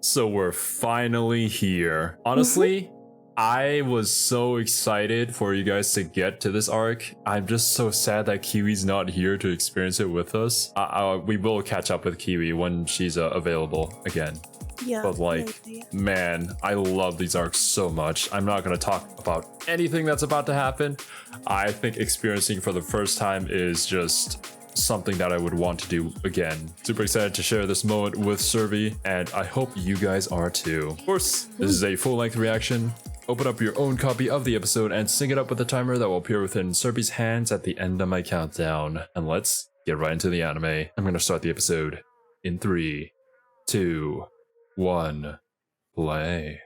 So we're finally here. Honestly, I was so excited for you guys to get to this arc. I'm just so sad that Kiwi's not here to experience it with us. We will catch up with Kiwi when she's available again. Yeah. But like, man, I love these arcs so much. I'm not gonna talk about anything that's about to happen. I think experiencing for the first time is just something that I would want to do again. Super excited to share this moment with Survey, and I hope you guys are too. Of course, this is a full-length reaction. Open up your own copy of the episode and sync it up with the timer that will appear within Survey's hands at the end of my countdown. And let's get right into the anime. I'm gonna start the episode in 3, 2, 1, play.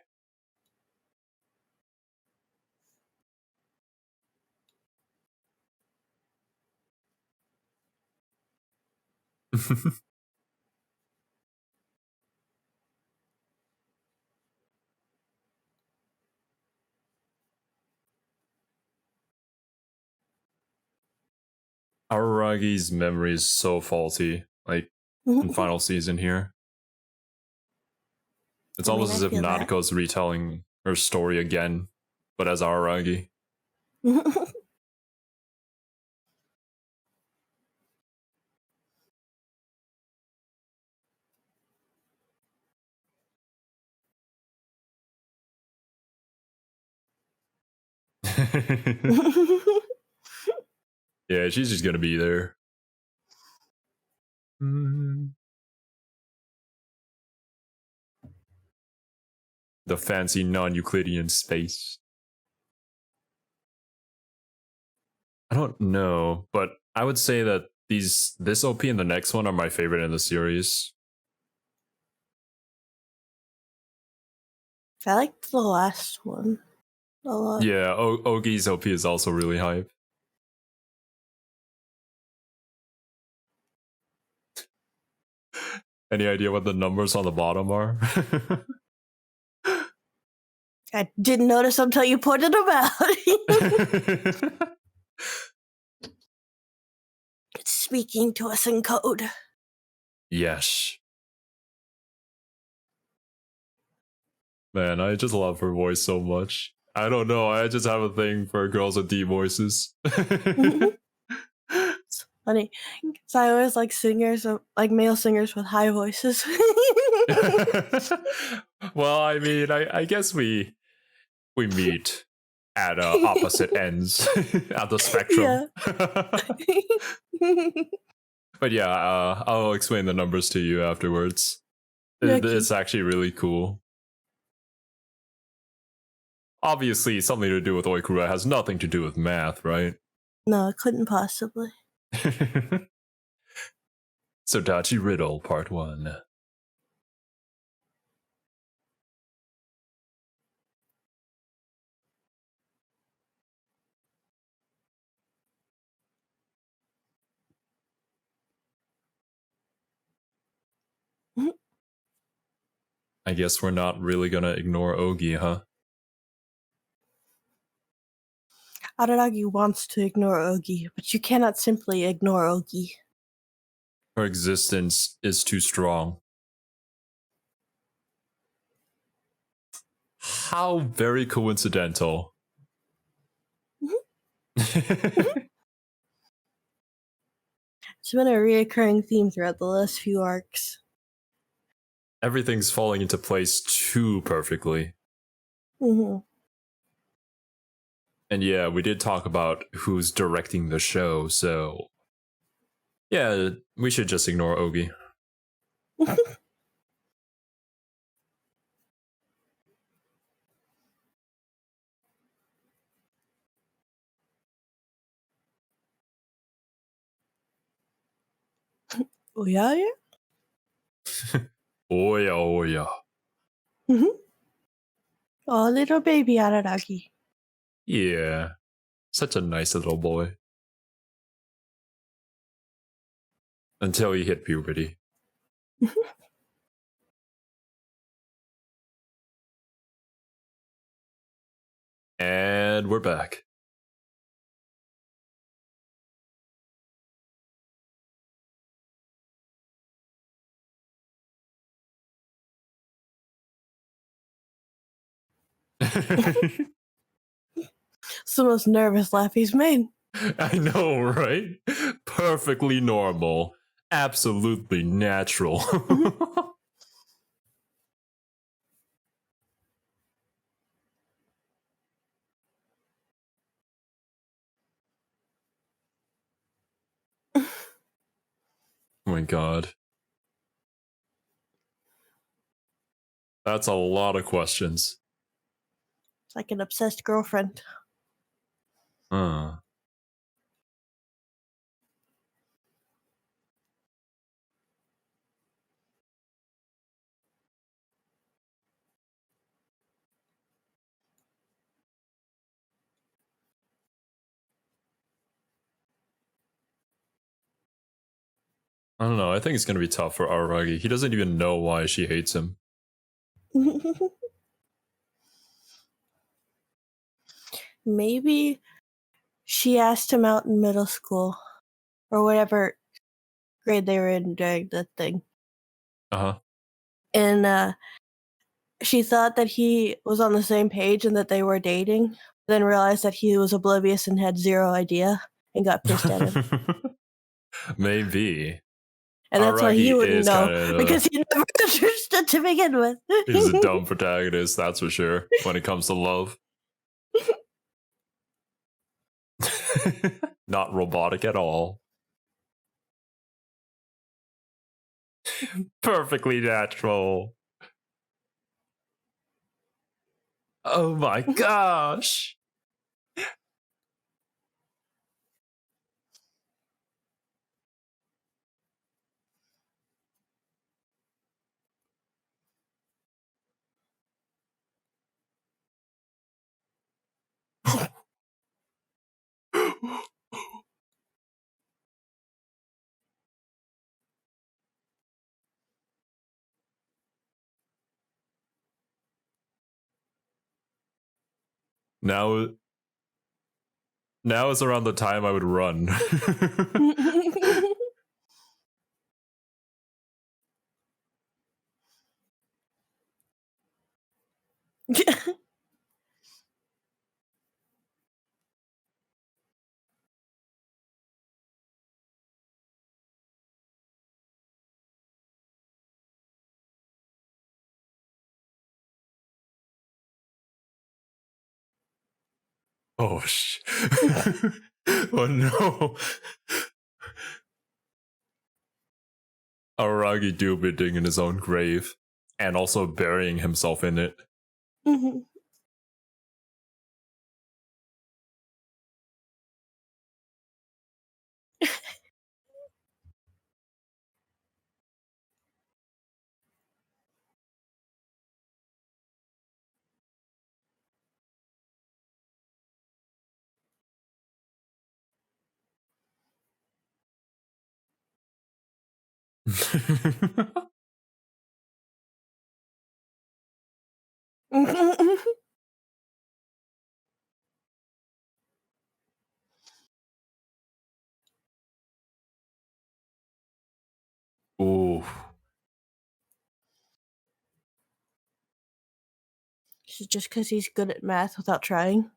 Aragi's memory is so faulty, like in final season here. It's almost as if Nadeko's retelling her story again, but as Aragi. Yeah, she's just gonna be there. The fancy non-Euclidean space. I don't know, but I would say that this OP and the next one are my favorite in the series. I liked the last one a lot. Yeah, Ogi's OP is also really hype. Any idea what the numbers on the bottom are? I didn't notice until you pointed them out. It's speaking to us in code. Yes. Man, I just love her voice so much. I don't know, I just have a thing for girls with deep voices. It's funny, because I always like singers, like male singers with high voices. Well, I mean, I guess we meet at opposite ends at the spectrum. But yeah, I'll explain the numbers to you afterwards. It's actually really cool. Obviously, something to do with Oikura has nothing to do with math, right? No, it couldn't possibly. Sodachi Riddle, Part 1. I guess we're not really gonna ignore Ogi, huh? Araragi wants to ignore Ogi, but you cannot simply ignore Ogi. Her existence is too strong. How very coincidental. It's been a reoccurring theme throughout the last few arcs. Everything's falling into place too perfectly. And yeah, we did talk about who's directing the show, so yeah, we should just ignore Ogi. Oh yeah? Oh yeah, oh yeah. Oh, little baby Araragi. Yeah, such a nice little boy. Until he hit puberty. And we're back. It's the most nervous laugh he's made. I know, right? Perfectly normal. Absolutely natural. Oh my god. That's a lot of questions. It's like an obsessed girlfriend. Uh. I don't know. I think it's going to be tough for Araragi. He doesn't even know why she hates him. Maybe she asked him out in middle school or whatever grade they were in during the thing. Uh-huh. And she thought that he was on the same page and that they were dating, then realized that he was oblivious and had zero idea and got pissed at him. Maybe. And that's why he Araragi wouldn't is know, kinda- because he never understood to begin with. He's a dumb protagonist, that's for sure, when it comes to love. Not robotic at all. Perfectly natural. Oh my gosh. Now is around the time I would run. Oh oh no. Aragi do-bidding in his own grave and also burying himself in it. Mhm. Ooh. Just because he's good at math without trying.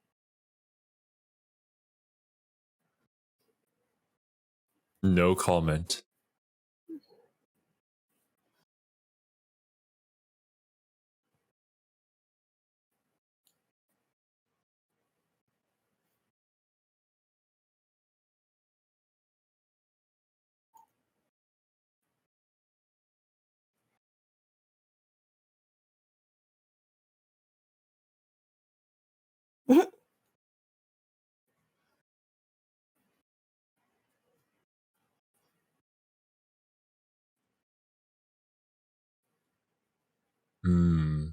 No comment. Hmm.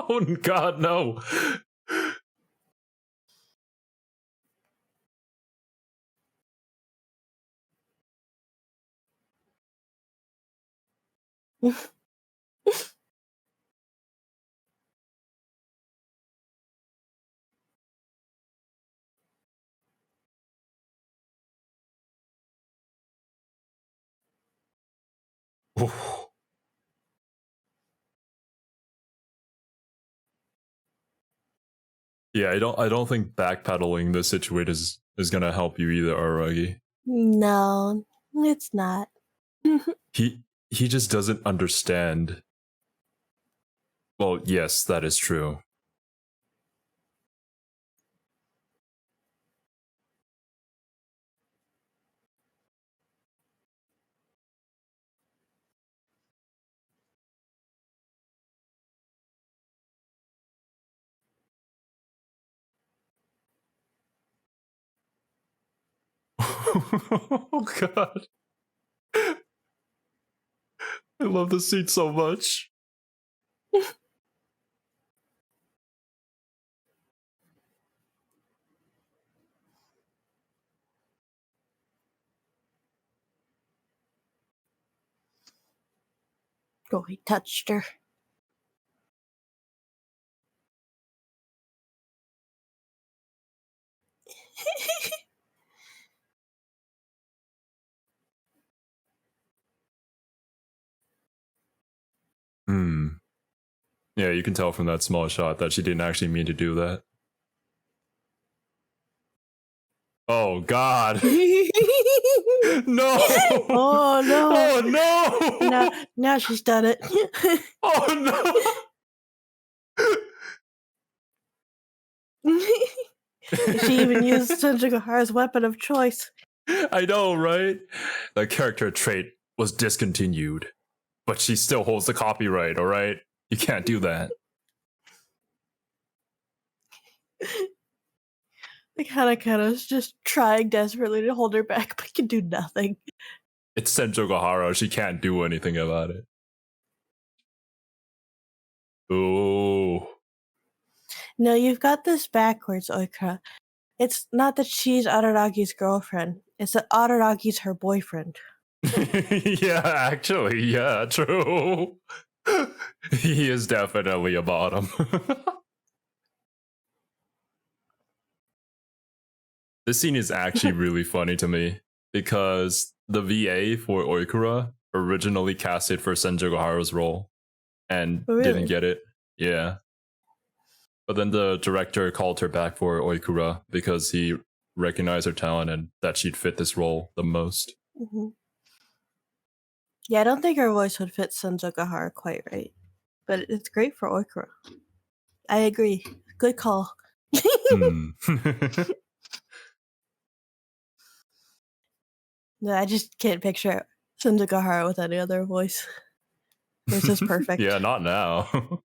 Oh god, no. Yeah, I don't think backpedaling this situation is gonna help you either, Aragi. No, it's not. He just doesn't understand. Well, yes, that is true. Oh god. I love this scene so much. Oh, he touched her. Yeah, you can tell from that small shot that she didn't actually mean to do that. Oh god. No. Oh no. Oh no. Now she's done it. Oh no. She even used Senjugahara's weapon of choice. I know, right? The character trait was discontinued, but she still holds the copyright, alright? You can't do that. Like Hanaka's just trying desperately to hold her back, but can do nothing. It's Senjugahara, she can't do anything about it. Ooh. No, you've got this backwards, Oikura. It's not that she's Araragi's girlfriend. It's that Araragi's her boyfriend. Yeah, actually, yeah, true. He is definitely a bottom. This scene is actually really funny to me because the VA for Oikura originally casted for Senjugahara's role and didn't get it. Yeah. But then the director called her back for Oikura because he recognized her talent and that she'd fit this role the most. Mm-hmm. Yeah, I don't think her voice would fit Senjugahara quite right. But it's great for Oikura. I agree. Good call. No, I just can't picture Senjugahara with any other voice. This is perfect. Yeah, not now.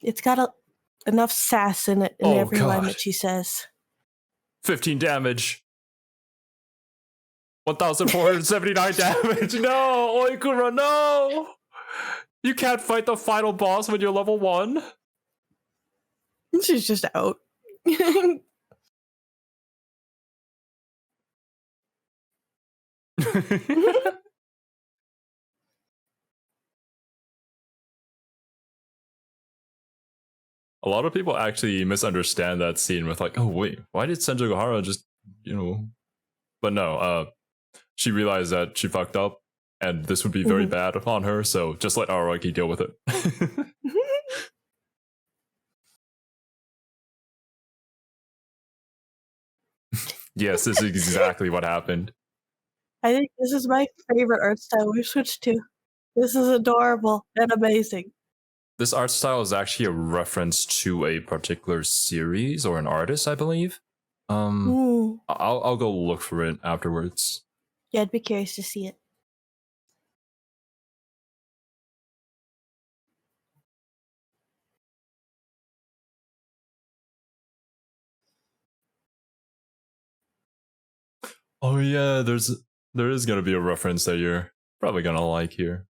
It's got enough sass in it in every line that she says. 15 damage. 1,479 damage. No, Oikura, no. You can't fight the final boss when you're level 1. She's just out. A lot of people actually misunderstand that scene with like, oh wait, why did Senjugahara just, But no, she realized that she fucked up and this would be very bad on her, so just let Araki deal with it. Yes, this is exactly what happened. I think this is my favorite art style we've switched to. This is adorable and amazing. This art style is actually a reference to a particular series or an artist, I believe. I'll go look for it afterwards. Yeah, I'd be curious to see it. Oh yeah, there is gonna be a reference that you're probably gonna like here.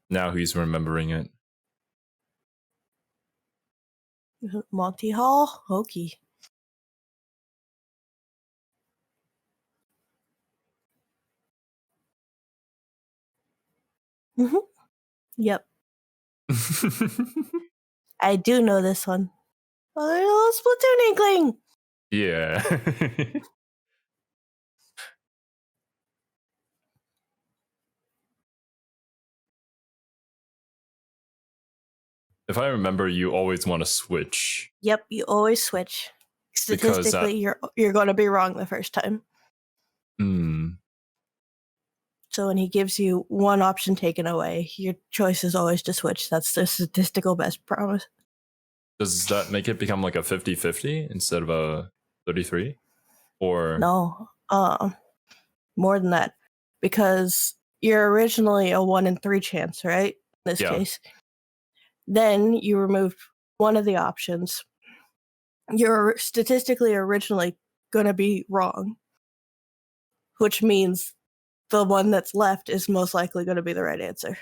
Now he's remembering it. Monty Hall? Hokey. Mm-hmm. Yep. I do know this one. A little Splatoon inkling. Yeah. If I remember, you always want to switch. Yep, you always switch. Because Statistically, you're going to be wrong the first time. So when he gives you one option taken away, your choice is always to switch. That's the statistical best promise. Does that make it become like a 50-50 instead of a 33? Or no, more than that, because you're originally a 1 in 3 chance, right? In this case, then you removed one of the options. You're statistically originally going to be wrong, which means the one that's left is most likely going to be the right answer.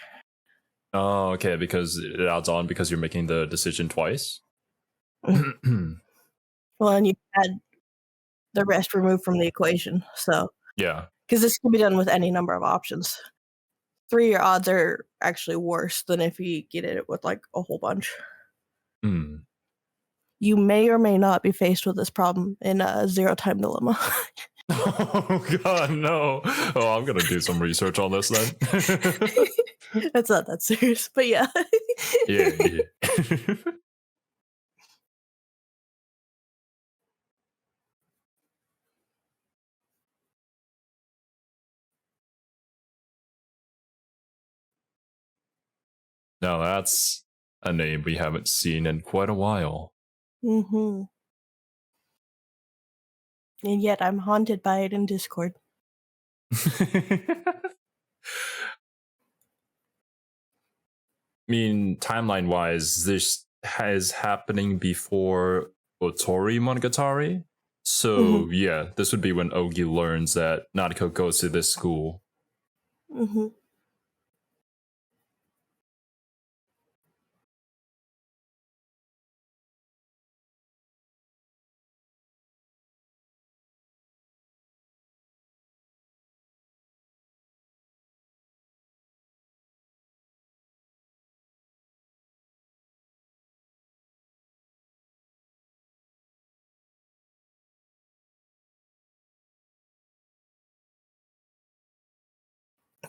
Oh, okay, because it adds on because you're making the decision twice. Well, and you had the rest removed from the equation, so yeah, because this can be done with any number of options. 3, your odds are actually worse than if you get it with like a whole bunch. You may or may not be faced with this problem in a Zero Time Dilemma. Oh god, no. Oh, I'm gonna do some research on this then. That's not that serious, but yeah. yeah. Now that's a name we haven't seen in quite a while. Mm-hmm. And yet I'm haunted by it in Discord. I mean, timeline-wise, this is happening before Owarimonogatari. So, yeah, this would be when Ogi learns that Nadeko goes to this school. Mm-hmm.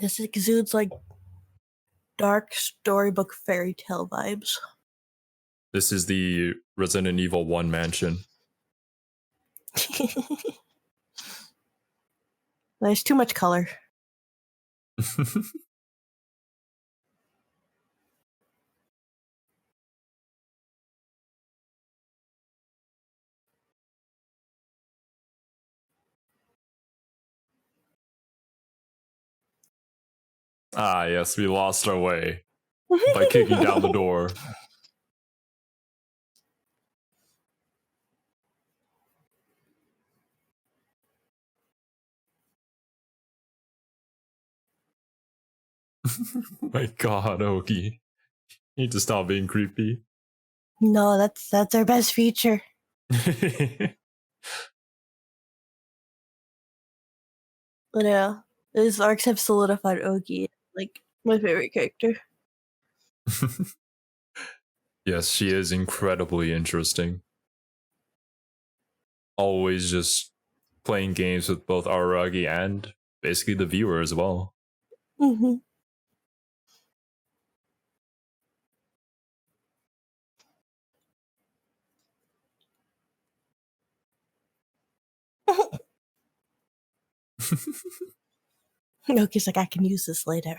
This exudes like dark storybook fairy tale vibes. This is the Resident Evil 1 mansion. There's too much color. Ah, yes, we lost our way by kicking down the door. My god, Oki. You need to stop being creepy. No, that's our best feature. But yeah, these arcs have solidified Ogi like my favorite character. Yes, she is incredibly interesting. Always just playing games with both Araragi and basically the viewer as well. Mm-hmm. Oki's like, I can use this later.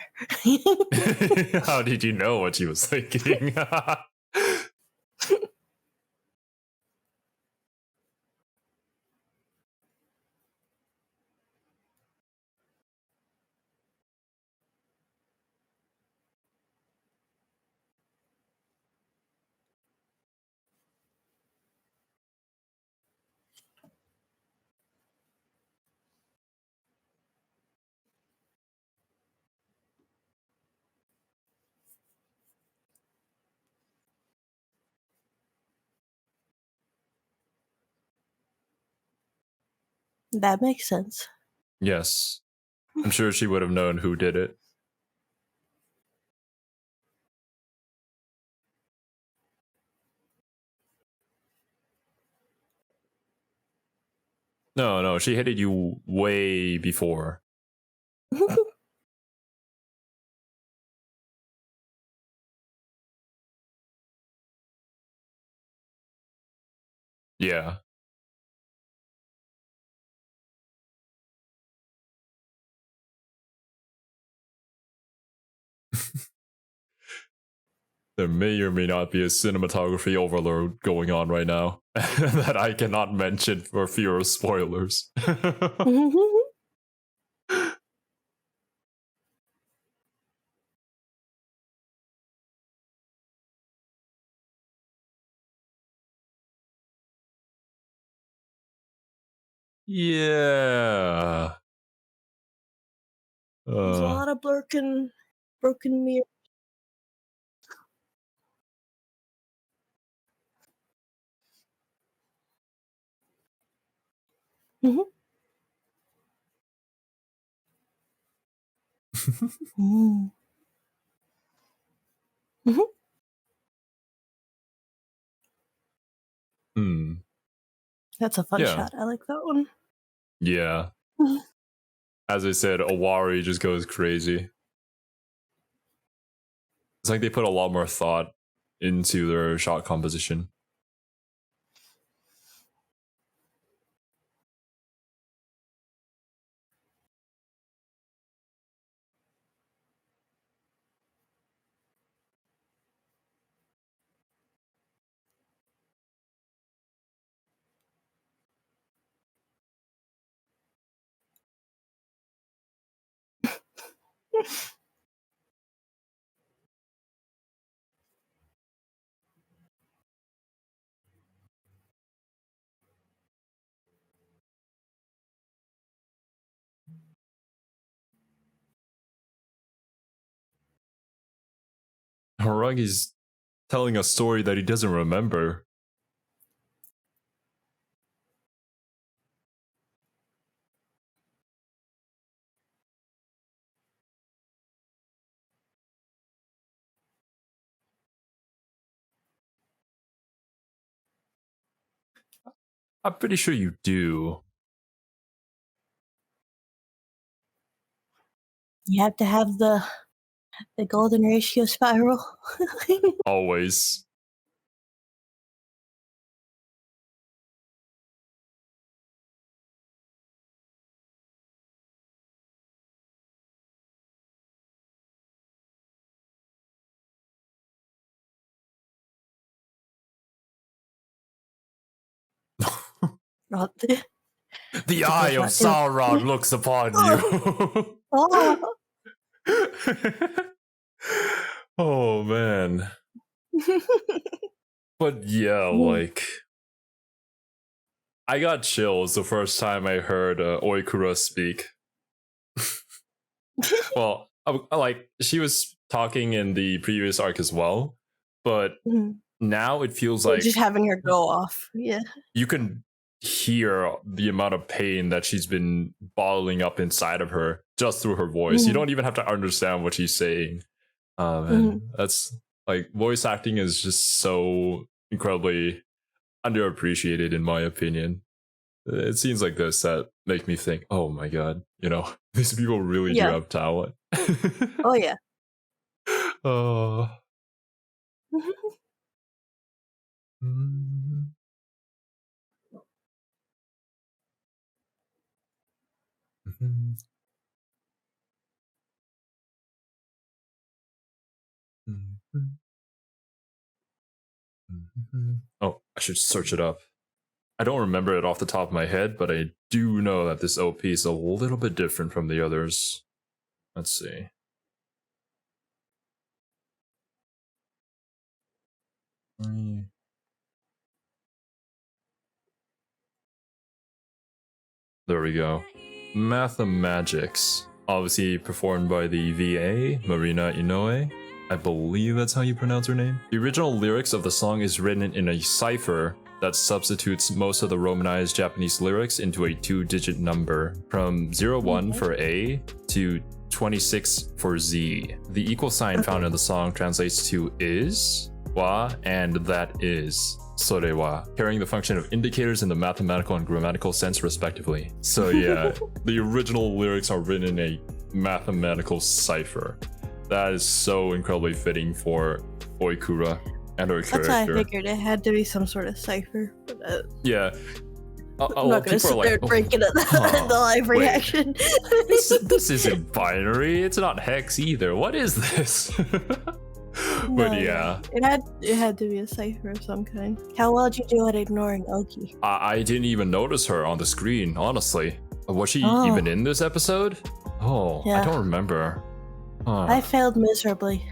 How did you know what she was thinking? That makes sense. Yes. I'm sure she would have known who did it. No, she hated you way before. Yeah. There may or may not be a cinematography overload going on right now that I cannot mention for fear of spoilers. Yeah. There's a lot of broken mirrors. Mm-hmm. Mm-hmm. That's a fun shot. I like that one. Yeah. As I said, Owari just goes crazy. It's like they put a lot more thought into their shot composition. Haragi's telling a story that he doesn't remember. I'm pretty sure you do. You have to have the golden ratio spiral. Always. The eye of Sauron looks upon you. Oh man. But yeah, like I got chills the first time I heard Oikura speak. Well, like she was talking in the previous arc as well, but now it feels like just having her go off. Yeah, you can hear the amount of pain that she's been bottling up inside of her just through her voice. You don't even have to understand what she's saying. And that's like voice acting is just so incredibly underappreciated in my opinion. It's scenes like this that make me think, oh my god, you know, these people really do have talent. Oh yeah. Oh. Oh, I should search it up. I don't remember it off the top of my head, but I do know that this OP is a little bit different from the others. Let's see. There we go. Mathemagics. Obviously performed by the VA, Marina Inoue. I believe that's how you pronounce her name. The original lyrics of the song is written in a cipher that substitutes most of the Romanized Japanese lyrics into a 2-digit number, from 01 for A to 26 for Z. The equal sign found in the song translates to is, wa, and that is. sorewa, carrying the function of indicators in the mathematical and grammatical sense respectively. So yeah, the original lyrics are written in a mathematical cipher. That is so incredibly fitting for Oikura and her character. That's why I figured it had to be some sort of cipher. Yeah. I'm not going to sit there and break it at the live reaction. This isn't binary. It's not hex either. What is this? But yeah. It had to be a cipher of some kind. How well did you do at ignoring Oki? I didn't even notice her on the screen, honestly. Was she even in this episode? Oh, yeah. I don't remember. I failed miserably.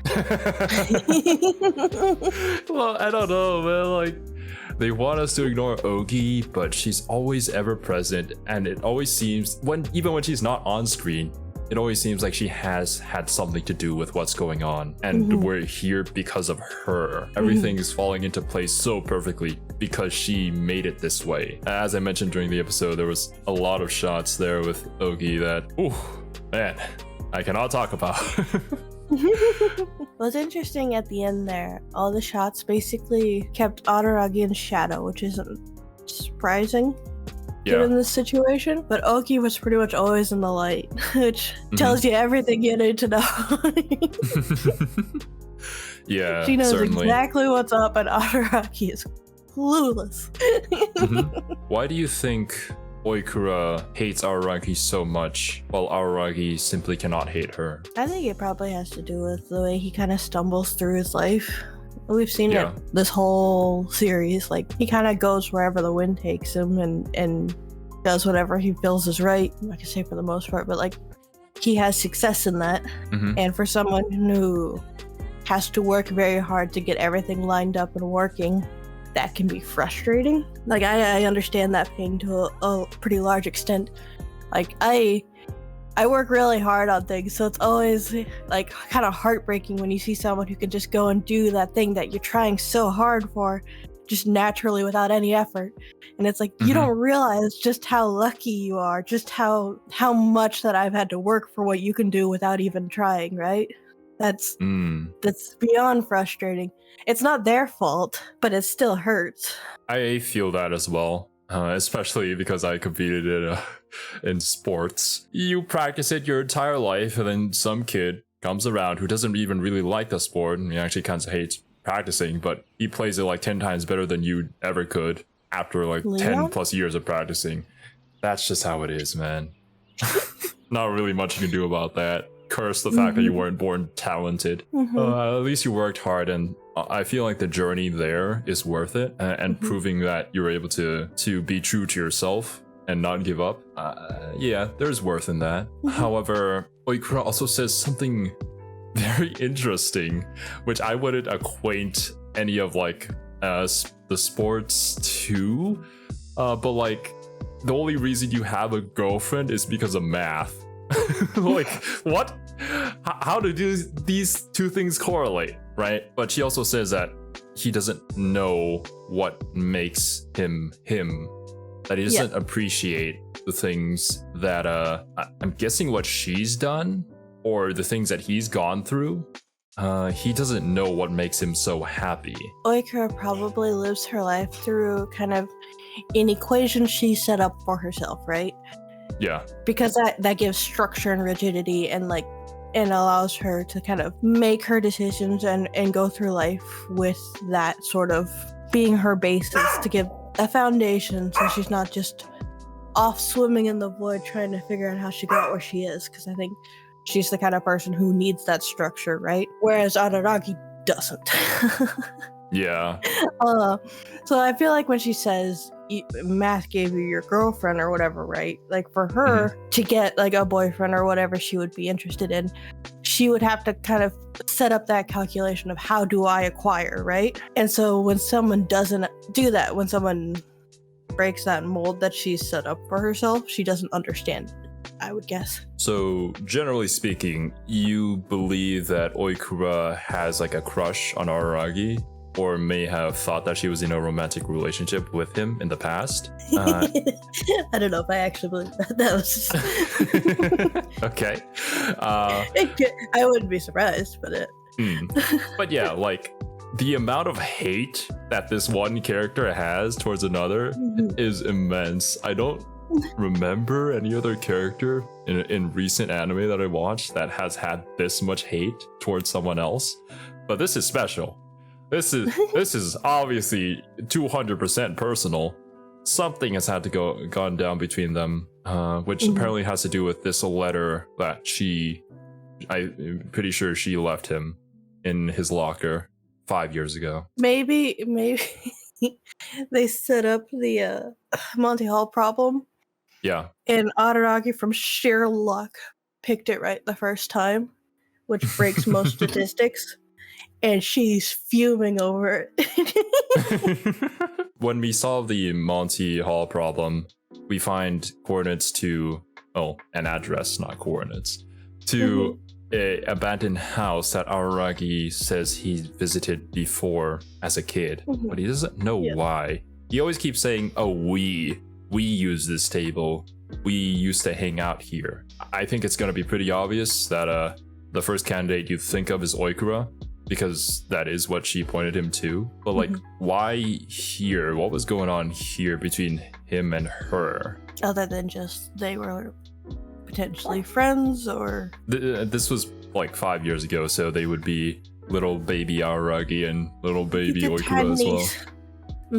Well, I don't know, man. Like, they want us to ignore Ogi, but she's always ever present, and it always seems even when she's not on screen, it always seems like she has had something to do with what's going on, and we're here because of her. Everything is falling into place so perfectly because she made it this way. As I mentioned during the episode, there was a lot of shots there with Ogi that, ooh, man, I cannot talk about. What's interesting at the end there, all the shots basically kept Araragi in shadow, which isn't surprising given this situation. But Oki was pretty much always in the light, which tells you everything you need to know. Yeah, she knows certainly exactly what's up, and Araragi is clueless. Why do you think Oikura hates Araragi so much, while Araragi simply cannot hate her? I think it probably has to do with the way he kind of stumbles through his life. We've seen it this whole series. Like, he kind of goes wherever the wind takes him and does whatever he feels is right. I can say for the most part, but like, he has success in that. And for someone who has to work very hard to get everything lined up and working, that can be frustrating. Like, I understand that pain to a pretty large extent. Like, I work really hard on things, so it's always like kind of heartbreaking when you see someone who can just go and do that thing that you're trying so hard for just naturally without any effort. And it's like, you don't realize just how lucky you are, just how much that I've had to work for what you can do without even trying, right? That's beyond frustrating. It's not their fault, but it still hurts. I feel that as well, especially because I competed in sports. You practice it your entire life, and then some kid comes around who doesn't even really like the sport, and he actually kind of hates practicing, but he plays it like 10 times better than you ever could after like 10 plus years of practicing. That's just how it is, man. Not really much you can do about that. Curse the fact that you weren't born talented. At least you worked hard, and I feel like the journey there is worth it, and proving that you're able to be true to yourself and not give up. Yeah, there's worth in that. However, Oikura also says something very interesting, which I wouldn't acquaint any of like the sports to, but like, the only reason you have a girlfriend is because of math. Like, what? How do these two things correlate, right? But she also says that he doesn't know what makes him him, that he doesn't appreciate the things that I'm guessing what she's done or the things that he's gone through. He doesn't know what makes him so happy. Oikura probably lives her life through kind of an equation she set up for herself, right? Yeah. Because that gives structure and rigidity, and like, and allows her to kind of make her decisions and go through life with that sort of being her basis to give a foundation, so she's not just off swimming in the void trying to figure out how she got where she is, because I think she's the kind of person who needs that structure, right? Whereas Araragi doesn't. Yeah. So I feel like when she says math gave you your girlfriend or whatever, right? Like, for her to get like a boyfriend or whatever she would be interested in, she would have to kind of set up that calculation of how do I acquire, right? And so when someone doesn't do that, when someone breaks that mold that she's set up for herself, she doesn't understand it, I would guess. So generally speaking, you believe that Oikura has like a crush on Araragi, or may have thought that she was in a romantic relationship with him in the past. I don't know if I actually believe that. That was okay. I wouldn't be surprised, but But yeah, like, the amount of hate that this one character has towards another is immense. I don't remember any other character in recent anime that I watched that has had this much hate towards someone else, but this is special. This is obviously 200% personal. Something has had to gone down between them, which apparently has to do with this letter that I'm pretty sure she left him in his locker 5 years ago. Maybe they set up the Monty Hall problem. Yeah. And Araragi, from sheer luck, picked it right the first time, which breaks most statistics. And she's fuming over it. When we solve the Monty Hall problem, we find coordinates to, an address, not coordinates, to an abandoned house that Araragi says he visited before as a kid, but he doesn't know why. He always keeps saying, we use this table. We used to hang out here. I think it's going to be pretty obvious that the first candidate you think of is Oikura, because that is what she pointed him to. But like, why here? What was going on here between him and her? Other than just they were potentially friends, or... This was like 5 years ago, so they would be little baby Araragi and little baby Oikura as well. I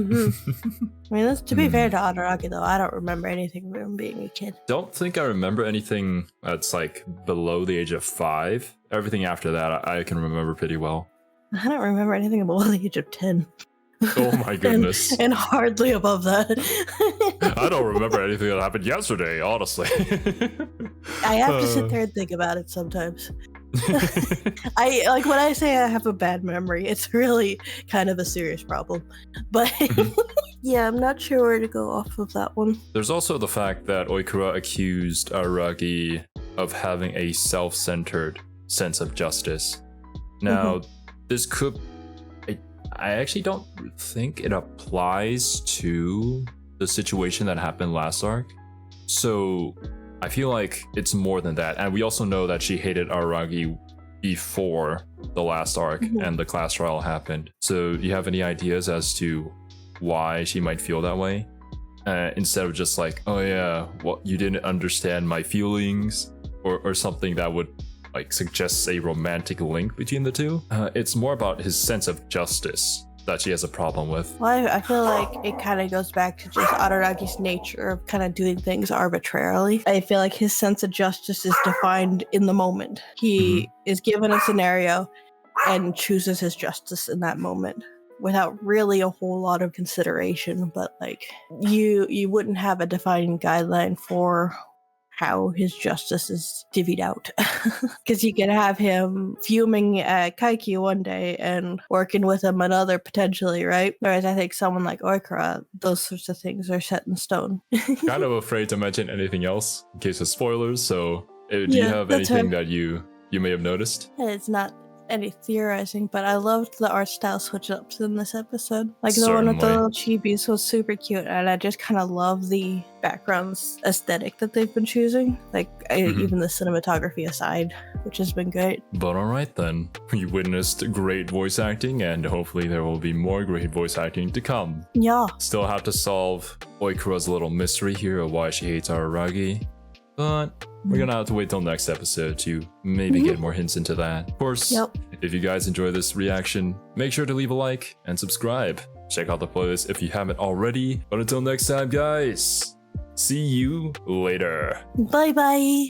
mean, to be fair to Araragi, though, I don't remember anything from being a kid. Don't think I remember anything that's like below the age of 5. Everything after that, I can remember pretty well. I don't remember anything below the age of 10. Oh my goodness. and hardly above that. I don't remember anything that happened yesterday, honestly. I have to sit there and think about it sometimes. I like when I say I have a bad memory, it's really kind of a serious problem. But yeah, I'm not sure where to go off of that one. There's also the fact that Oikura accused Araragi of having a self-centered sense of justice. Now, this could... I actually don't think it applies to the situation that happened last arc. So I feel like it's more than that. And we also know that she hated Araragi before the last arc and the class trial happened. So do you have any ideas as to why she might feel that way? Instead of just like, oh yeah, well, you didn't understand my feelings, or something that would like suggests a romantic link between the two. It's more about his sense of justice that she has a problem with. Well, I feel like it kind of goes back to just Araragi's nature of kind of doing things arbitrarily. I feel like his sense of justice is defined in the moment. He is given a scenario and chooses his justice in that moment without really a whole lot of consideration. But like, you wouldn't have a defining guideline for how his justice is divvied out. Because you can have him fuming at Kaiki one day and working with him another potentially, right? Whereas I think someone like Oikura, those sorts of things are set in stone. Kind of afraid to mention anything else in case of spoilers, so do you have anything that you may have noticed? It's not any theorizing, but I loved the art style switch-ups in this episode. Like the one with the little chibis was super cute, and I just kind of love the backgrounds aesthetic that they've been choosing. Like even the cinematography aside, which has been great. But alright then, you witnessed great voice acting, and hopefully there will be more great voice acting to come. Yeah. Still have to solve Oikura's little mystery here of why she hates Araragi, but we're gonna have to wait till next episode to maybe get more hints into that. Of course, if you guys enjoy this reaction, make sure to leave a like and subscribe. Check out the playlist if you haven't already. But until next time, guys, see you later. Bye bye.